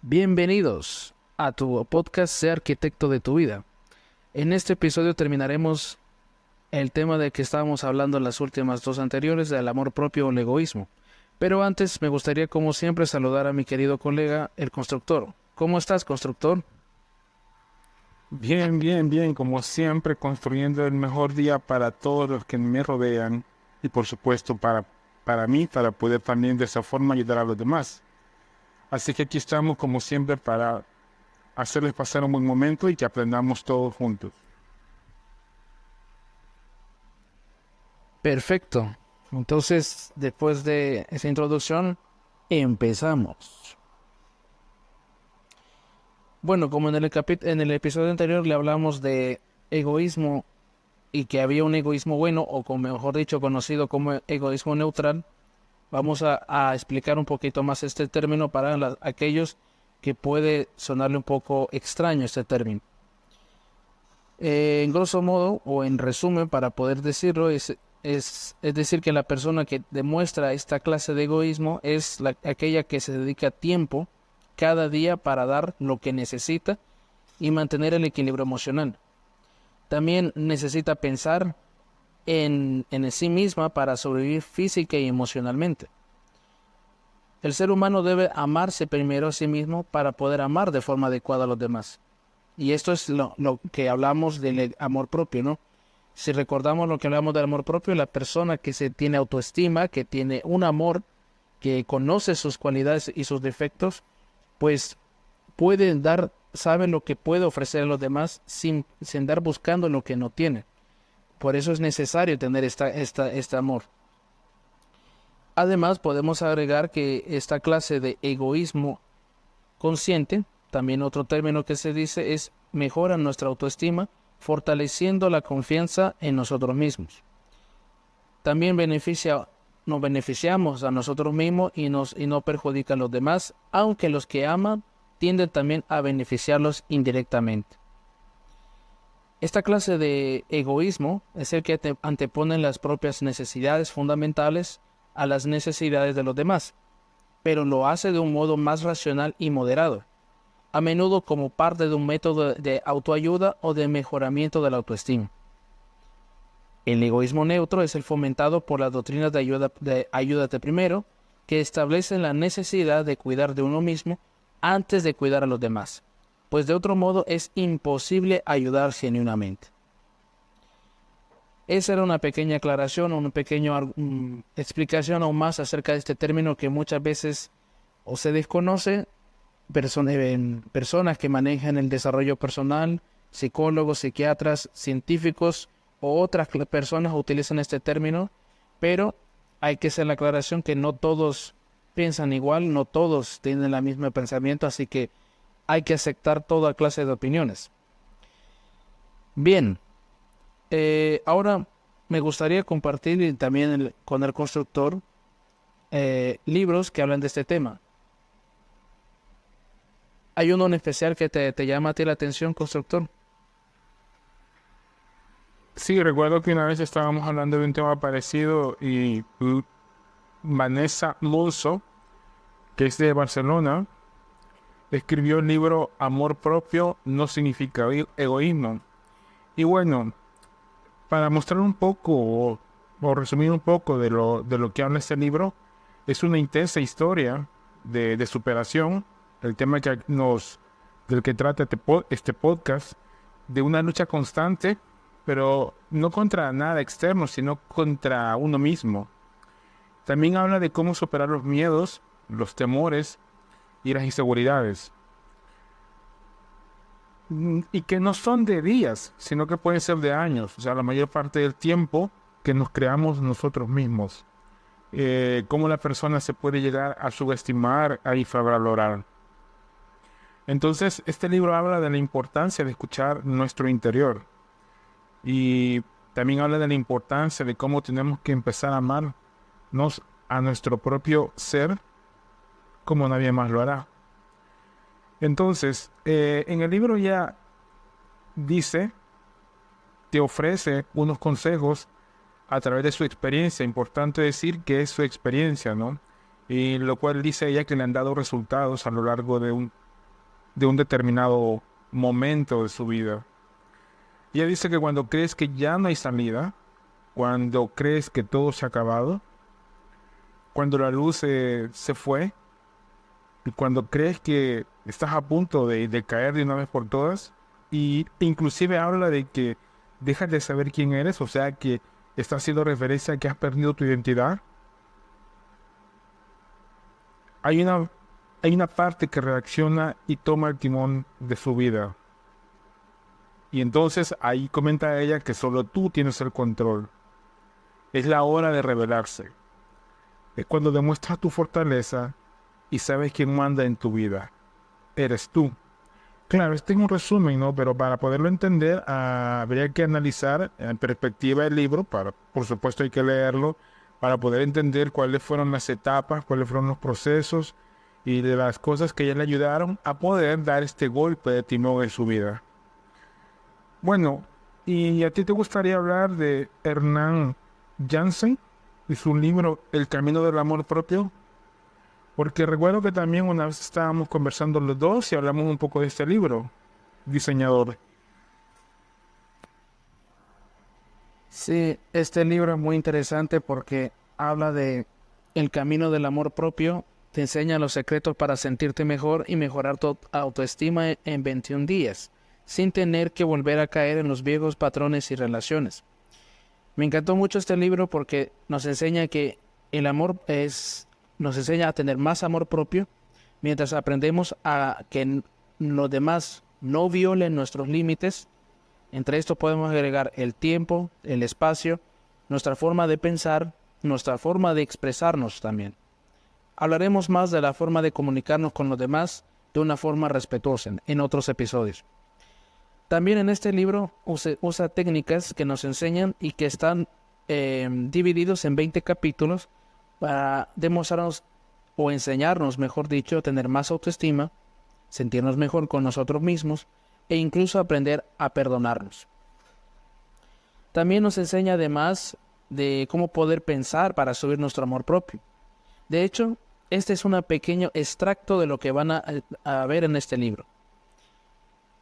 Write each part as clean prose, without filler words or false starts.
Bienvenidos a tu podcast Sé Arquitecto de tu Vida. En este episodio terminaremos el tema de que estábamos hablando en las últimas dos anteriores, del amor propio o el egoísmo. Pero antes me gustaría, como siempre, saludar a mi querido colega, el constructor. ¿Cómo estás, constructor? Bien, como siempre, construyendo el mejor día para todos los que me rodean y por supuesto para mí, para poder también de esa forma ayudar a los demás. Así que aquí estamos como siempre para hacerles pasar un buen momento y que aprendamos todos juntos. Perfecto. Entonces, después de esa introducción, empezamos. Bueno, como en el episodio anterior le hablamos de egoísmo y que había un egoísmo bueno, o como mejor dicho, conocido como egoísmo neutral, vamos a explicar un poquito más este término para aquellos que puede sonarle un poco extraño este término. En grosso modo, o en resumen, para poder decirlo, es decir, que la persona que demuestra esta clase de egoísmo es aquella que se dedica tiempo cada día para dar lo que necesita y mantener el equilibrio emocional. También necesita pensar en sí misma para sobrevivir física y emocionalmente. El ser humano debe amarse primero a sí mismo para poder amar de forma adecuada a los demás. Y esto es lo que hablamos del amor propio, ¿no? Si recordamos lo que hablamos del amor propio, la persona que se tiene autoestima, que tiene un amor, que conoce sus cualidades y sus defectos, pues puede dar, sabe lo que puede ofrecer a los demás sin andar buscando lo que no tiene. Por eso es necesario tener este amor. Además, podemos agregar que esta clase de egoísmo consciente, también otro término que se dice, es mejora nuestra autoestima, fortaleciendo la confianza en nosotros mismos. También nos beneficiamos a nosotros mismos y no perjudica a los demás, aunque los que aman tienden también a beneficiarlos indirectamente. Esta clase de egoísmo es el que antepone las propias necesidades fundamentales a las necesidades de los demás, pero lo hace de un modo más racional y moderado, a menudo como parte de un método de autoayuda o de mejoramiento de la autoestima. El egoísmo neutro es el fomentado por las doctrinas de ayúdate primero, que establecen la necesidad de cuidar de uno mismo antes de cuidar a los demás, pues de otro modo es imposible ayudar genuinamente. Esa era una pequeña aclaración, una pequeña explicación aún más acerca de este término que muchas veces o se desconoce. Personas que manejan el desarrollo personal, psicólogos, psiquiatras, científicos o otras personas utilizan este término, pero hay que hacer la aclaración que no todos piensan igual, no todos tienen el mismo pensamiento, así que hay que aceptar toda clase de opiniones. Bien, ahora me gustaría compartir también con el constructor libros que hablan de este tema. ¿Hay uno en especial que te llama a ti la atención, constructor? Sí, recuerdo que una vez estábamos hablando de un tema parecido y Vanessa Monzo, que es de Barcelona, escribió el libro Amor propio no significa egoísmo. Y bueno, para mostrar un poco o resumir un poco de lo que habla este libro, es una intensa historia de superación, el tema del que trata este podcast, de una lucha constante, pero no contra nada externo, sino contra uno mismo. También habla de cómo superar los miedos, los temores y las inseguridades. Y que no son de días, sino que pueden ser de años, o sea, la mayor parte del tiempo que nos creamos nosotros mismos. Cómo la persona se puede llegar a subestimar, a infravalorar. Entonces, este libro habla de la importancia de escuchar nuestro interior y también habla de la importancia de cómo tenemos que empezar a amarnos a nuestro propio ser como nadie más lo hará. Entonces, en el libro ya dice, te ofrece unos consejos a través de su experiencia. Importante decir que es su experiencia, ¿no? Y lo cual dice ella que le han dado resultados a lo largo de un determinado momento de su vida. Ella dice que cuando crees que ya no hay salida, cuando crees que todo se ha acabado, cuando la luz se fue, y cuando crees que estás a punto de caer de una vez por todas, y inclusive habla de que dejas de saber quién eres, o sea que está haciendo referencia a que has perdido tu identidad. Hay una parte que reacciona y toma el timón de su vida. Y entonces ahí comenta ella que solo tú tienes el control. Es la hora de revelarse. Es cuando demuestras tu fortaleza y sabes quién manda en tu vida. Eres tú. Claro, este es un resumen, ¿no? Pero para poderlo entender, habría que analizar en perspectiva el libro. Por supuesto, hay que leerlo para poder entender cuáles fueron las etapas, cuáles fueron los procesos y de las cosas que ella le ayudaron a poder dar este golpe de timón en su vida. Bueno, ¿y a ti te gustaría hablar de Hernán Jansen y su libro El Camino del Amor Propio? Porque recuerdo que también una vez estábamos conversando los dos y hablamos un poco de este libro, diseñador. Sí, este libro es muy interesante porque habla de el camino del amor propio, te enseña los secretos para sentirte mejor y mejorar tu autoestima en 21 días, sin tener que volver a caer en los viejos patrones y relaciones. Me encantó mucho este libro porque nos enseña que nos enseña a tener más amor propio, mientras aprendemos a que los demás no violen nuestros límites. Entre esto podemos agregar el tiempo, el espacio, nuestra forma de pensar, nuestra forma de expresarnos también. Hablaremos más de la forma de comunicarnos con los demás de una forma respetuosa en otros episodios. También en este libro usa técnicas que nos enseñan y que están divididos en 20 capítulos para demostrarnos o enseñarnos, mejor dicho, a tener más autoestima, sentirnos mejor con nosotros mismos e incluso aprender a perdonarnos. También nos enseña además de cómo poder pensar para subir nuestro amor propio. De hecho, este es un pequeño extracto de lo que van a ver en este libro.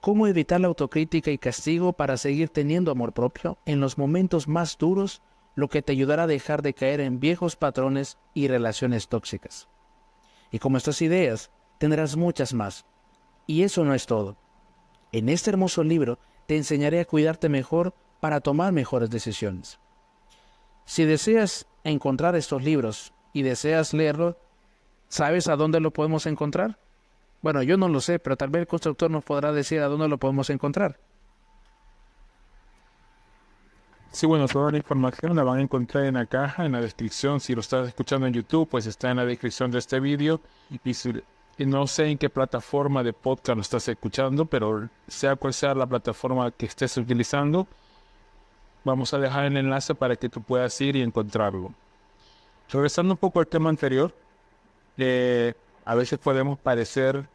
Cómo evitar la autocrítica y castigo para seguir teniendo amor propio en los momentos más duros, lo que te ayudará a dejar de caer en viejos patrones y relaciones tóxicas. Y como estas ideas, tendrás muchas más. Y eso no es todo. En este hermoso libro te enseñaré a cuidarte mejor para tomar mejores decisiones. Si deseas encontrar estos libros y deseas leerlos, ¿sabes a dónde lo podemos encontrar? Bueno, yo no lo sé, pero tal vez el constructor nos podrá decir a dónde lo podemos encontrar. Sí, bueno, toda la información la van a encontrar en la caja, en la descripción. Si lo estás escuchando en YouTube, pues está en la descripción de este vídeo. Y no sé en qué plataforma de podcast lo estás escuchando, pero sea cual sea la plataforma que estés utilizando, vamos a dejar el enlace para que tú puedas ir y encontrarlo. Regresando un poco al tema anterior, a veces podemos parecer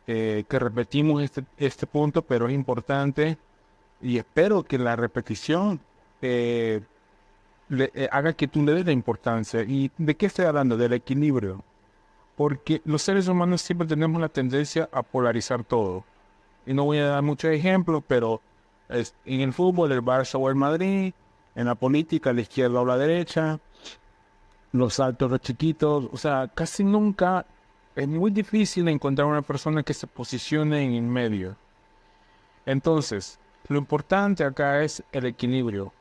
que repetimos este punto, pero es importante y espero que la repetición haga que tú le des la importancia. ¿Y de qué estoy hablando? Del equilibrio. Porque los seres humanos siempre tenemos la tendencia a polarizar todo. Y no voy a dar muchos ejemplos, pero en el fútbol, el Barça o el Madrid, en la política, la izquierda o la derecha, los altos, los chiquitos, o sea, casi nunca es muy difícil encontrar una persona que se posicione en el medio. Entonces, lo importante acá es el equilibrio.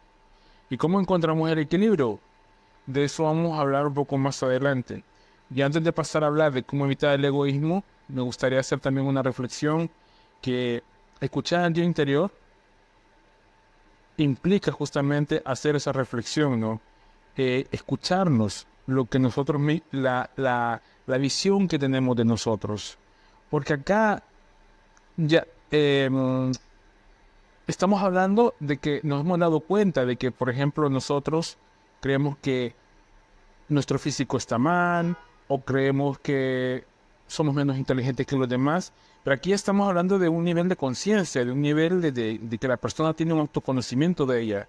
¿Y cómo encontramos el equilibrio? De eso vamos a hablar un poco más adelante. Y antes de pasar a hablar de cómo evitar el egoísmo, me gustaría hacer también una reflexión que escuchar al yo interior implica justamente hacer esa reflexión, ¿no? Escucharnos lo que nosotros, la visión que tenemos de nosotros. Porque acá ya estamos hablando de que nos hemos dado cuenta de que, por ejemplo, nosotros creemos que nuestro físico está mal o creemos que somos menos inteligentes que los demás. Pero aquí estamos hablando de un nivel de conciencia, de un nivel de que la persona tiene un autoconocimiento de ella.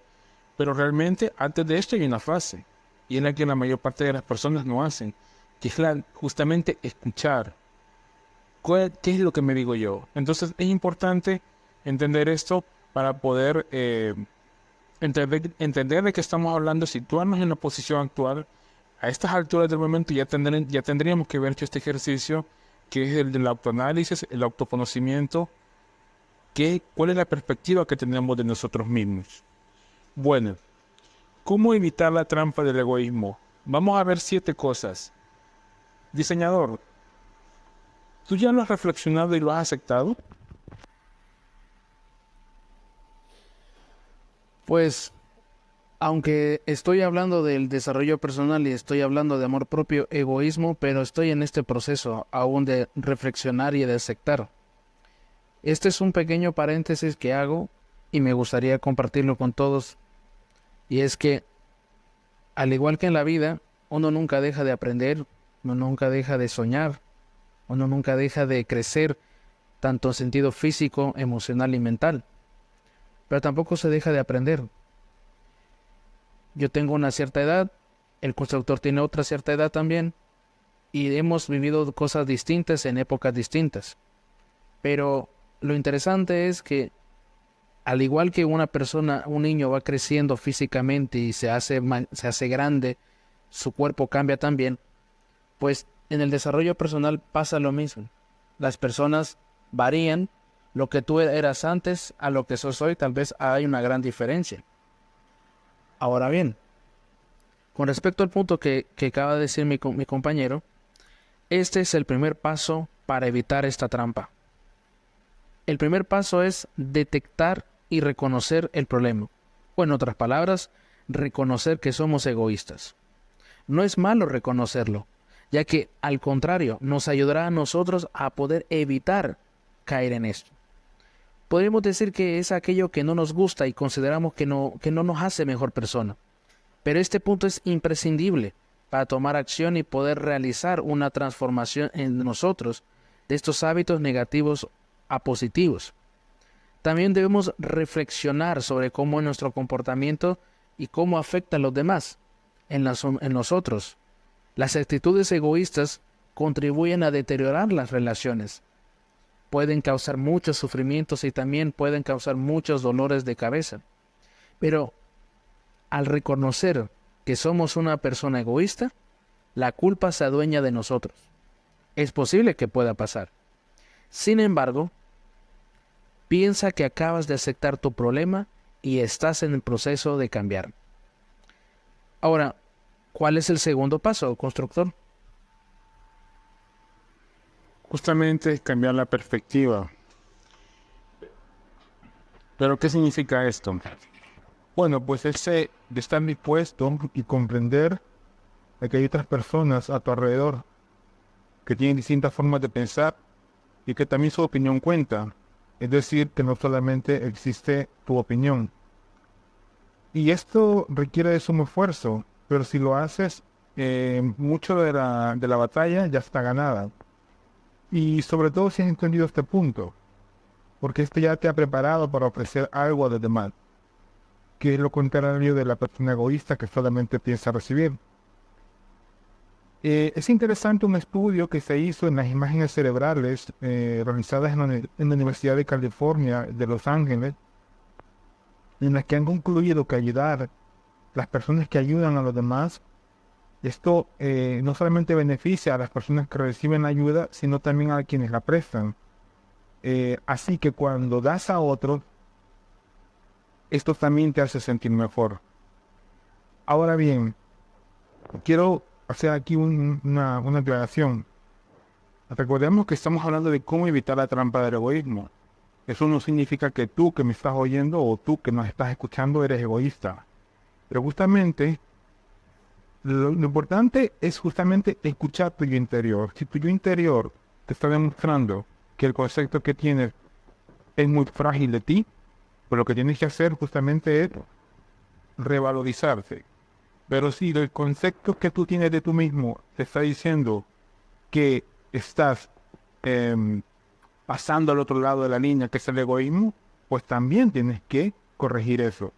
Pero realmente antes de esto hay una fase, y es la que la mayor parte de las personas no hacen, que es justamente escuchar. ¿Qué es lo que me digo yo? Entonces es importante entender esto para poder entender de qué estamos hablando, situarnos en la posición actual. A estas alturas del momento ya tendríamos que haber hecho este ejercicio, que es el del autoanálisis, el autoconocimiento, cuál es la perspectiva que tenemos de nosotros mismos. Bueno, ¿cómo evitar la trampa del egoísmo? Vamos a ver 7 cosas. Diseñador, ¿tú ya lo has reflexionado y lo has aceptado? Pues, aunque estoy hablando del desarrollo personal y estoy hablando de amor propio, egoísmo, pero estoy en este proceso aún de reflexionar y de aceptar. Este es un pequeño paréntesis que hago y me gustaría compartirlo con todos. Y es que, al igual que en la vida, uno nunca deja de aprender, uno nunca deja de soñar, uno nunca deja de crecer, tanto en sentido físico, emocional y mental. Pero tampoco se deja de aprender. Yo tengo una cierta edad, el constructor tiene otra cierta edad también, y hemos vivido cosas distintas en épocas distintas. Pero lo interesante es que, al igual que una persona, un niño va creciendo físicamente y se hace grande, su cuerpo cambia también, pues en el desarrollo personal pasa lo mismo. Las personas varían, lo que tú eras antes a lo que sos hoy, tal vez hay una gran diferencia. Ahora bien, con respecto al punto que acaba de decir mi compañero, este es el primer paso para evitar esta trampa. El primer paso es detectar y reconocer el problema. O en otras palabras, reconocer que somos egoístas. No es malo reconocerlo, ya que al contrario, nos ayudará a nosotros a poder evitar caer en esto. Podríamos decir que es aquello que no nos gusta y consideramos que no nos hace mejor persona. Pero este punto es imprescindible para tomar acción y poder realizar una transformación en nosotros de estos hábitos negativos a positivos. También debemos reflexionar sobre cómo es nuestro comportamiento y cómo afecta a los demás en nosotros. Las actitudes egoístas contribuyen a deteriorar las relaciones. Pueden causar muchos sufrimientos y también pueden causar muchos dolores de cabeza. Pero al reconocer que somos una persona egoísta, la culpa se adueña de nosotros. Es posible que pueda pasar. Sin embargo, piensa que acabas de aceptar tu problema y estás en el proceso de cambiar. Ahora, ¿cuál es el segundo paso, constructor? Justamente es cambiar la perspectiva. ¿Pero qué significa esto? Bueno, pues ese de estar dispuesto y comprender de que hay otras personas a tu alrededor que tienen distintas formas de pensar y que también su opinión cuenta. Es decir, que no solamente existe tu opinión. Y esto requiere de sumo esfuerzo, pero si lo haces, mucho de la batalla ya está ganada. Y sobre todo si has entendido este punto, porque esto ya te ha preparado para ofrecer algo a los demás, que es lo contrario de la persona egoísta que solamente piensa recibir. Es interesante un estudio que se hizo en las imágenes cerebrales realizadas en la Universidad de California de Los Ángeles, en las que han concluido que ayudar, las personas que ayudan a los demás, esto no solamente beneficia a las personas que reciben ayuda, sino también a quienes la prestan. Así que cuando das a otros, esto también te hace sentir mejor. Ahora bien, quiero hacer aquí una aclaración. Recordemos que estamos hablando de cómo evitar la trampa del egoísmo. Eso no significa que tú que me estás oyendo o tú que nos estás escuchando eres egoísta. Pero justamente, lo importante es justamente escuchar tu yo interior. Si tu yo interior te está demostrando que el concepto que tienes es muy frágil de ti, pues lo que tienes que hacer justamente es revalorizarse. Pero si el concepto que tú tienes de tú mismo te está diciendo que estás pasando al otro lado de la línea, que es el egoísmo, pues también tienes que corregir eso.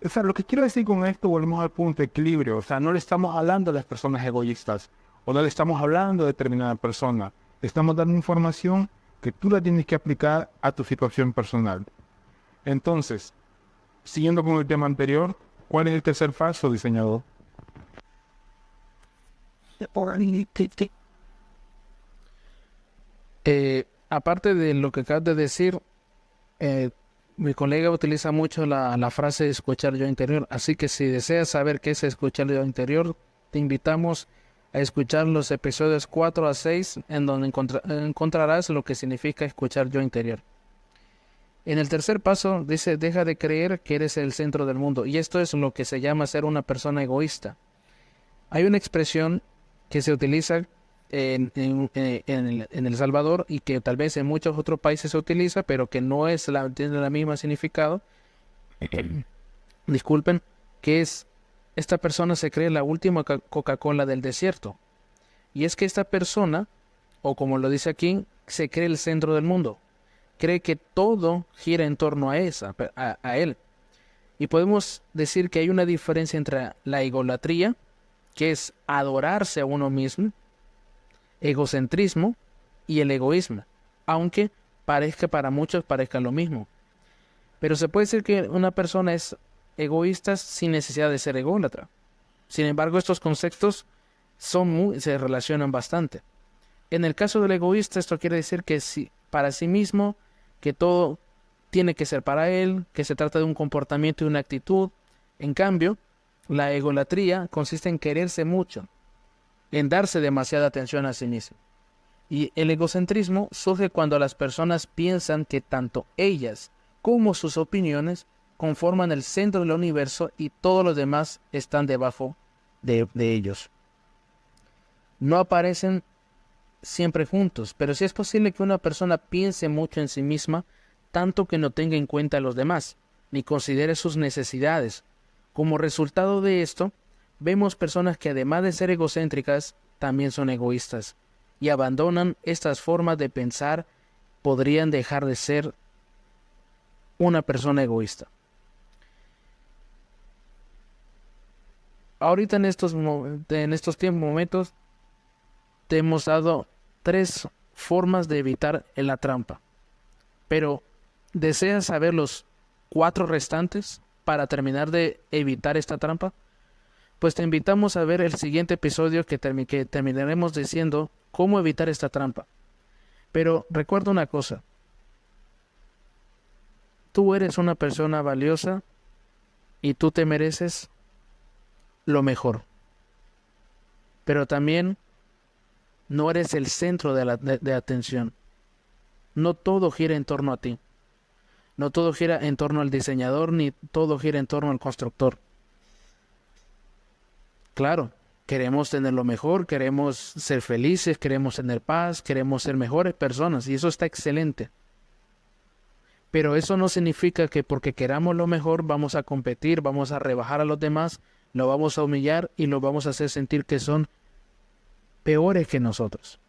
O sea, lo que quiero decir con esto, volvemos al punto de equilibrio. O sea, no le estamos hablando a las personas egoístas, o no le estamos hablando a determinada persona. Te estamos dando información que tú la tienes que aplicar a tu situación personal. Entonces, siguiendo con el tema anterior, ¿cuál es el tercer paso, diseñador? Aparte de lo que acabas de decir, mi colega utiliza mucho la frase escuchar yo interior, así que si deseas saber qué es escuchar yo interior, te invitamos a escuchar los episodios 4 a 6, en donde encontrarás lo que significa escuchar yo interior. En el tercer paso dice, deja de creer que eres el centro del mundo, y esto es lo que se llama ser una persona egoísta. Hay una expresión que se utiliza en El Salvador y que tal vez en muchos otros países se utiliza, pero que no tiene la misma significado. Disculpen, que es, esta persona se cree la última Coca-Cola del desierto. Y es que esta persona, o como lo dice aquí, se cree el centro del mundo. Cree que todo gira en torno a él. Y podemos decir que hay una diferencia entre la egolatría, que es adorarse a uno mismo, egocentrismo y el egoísmo, aunque para muchos parezca lo mismo. Pero se puede decir que una persona es egoísta sin necesidad de ser ególatra. Sin embargo, estos conceptos se relacionan bastante. En el caso del egoísta, esto quiere decir que para sí mismo, que todo tiene que ser para él, que se trata de un comportamiento y una actitud. En cambio, la egolatría consiste en quererse mucho, en darse demasiada atención a sí mismo. Y el egocentrismo surge cuando las personas piensan que tanto ellas como sus opiniones conforman el centro del universo y todos los demás están debajo de ellos. No aparecen siempre juntos, pero sí es posible que una persona piense mucho en sí misma, tanto que no tenga en cuenta a los demás, ni considere sus necesidades. Como resultado de esto, vemos personas que además de ser egocéntricas, también son egoístas, y abandonan estas formas de pensar, podrían dejar de ser una persona egoísta. Ahorita en estos momentos te hemos dado 3 formas de evitar la trampa, pero ¿deseas saber los 4 restantes para terminar de evitar esta trampa? Pues te invitamos a ver el siguiente episodio que terminaremos diciendo cómo evitar esta trampa. Pero recuerda una cosa, tú eres una persona valiosa y tú te mereces lo mejor. Pero también no eres el centro de atención. No todo gira en torno a ti. No todo gira en torno al diseñador, ni todo gira en torno al constructor. Claro, queremos tener lo mejor, queremos ser felices, queremos tener paz, queremos ser mejores personas, y eso está excelente. Pero eso no significa que porque queramos lo mejor vamos a competir, vamos a rebajar a los demás, lo vamos a humillar y lo vamos a hacer sentir que son peores que nosotros.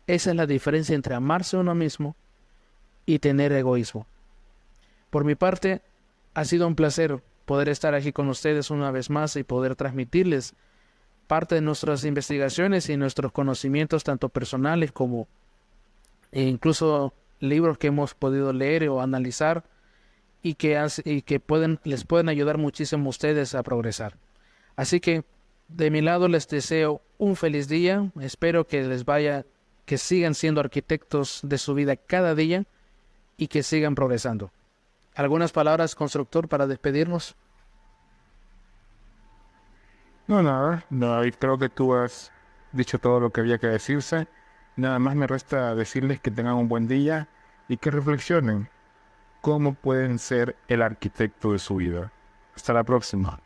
Esa es la diferencia entre amarse a uno mismo y tener egoísmo. Por mi parte, ha sido un placer poder estar aquí con ustedes una vez más y poder transmitirles parte de nuestras investigaciones y nuestros conocimientos, tanto personales como incluso libros que hemos podido leer o analizar y que les pueden ayudar muchísimo a ustedes a progresar. Así que de mi lado les deseo un feliz día. Espero que sigan siendo arquitectos de su vida cada día y que sigan progresando. ¿Algunas palabras, constructor, para despedirnos? No, nada, creo que tú has dicho todo lo que había que decirse. Nada más me resta decirles que tengan un buen día y que reflexionen cómo pueden ser el arquitecto de su vida. Hasta la próxima.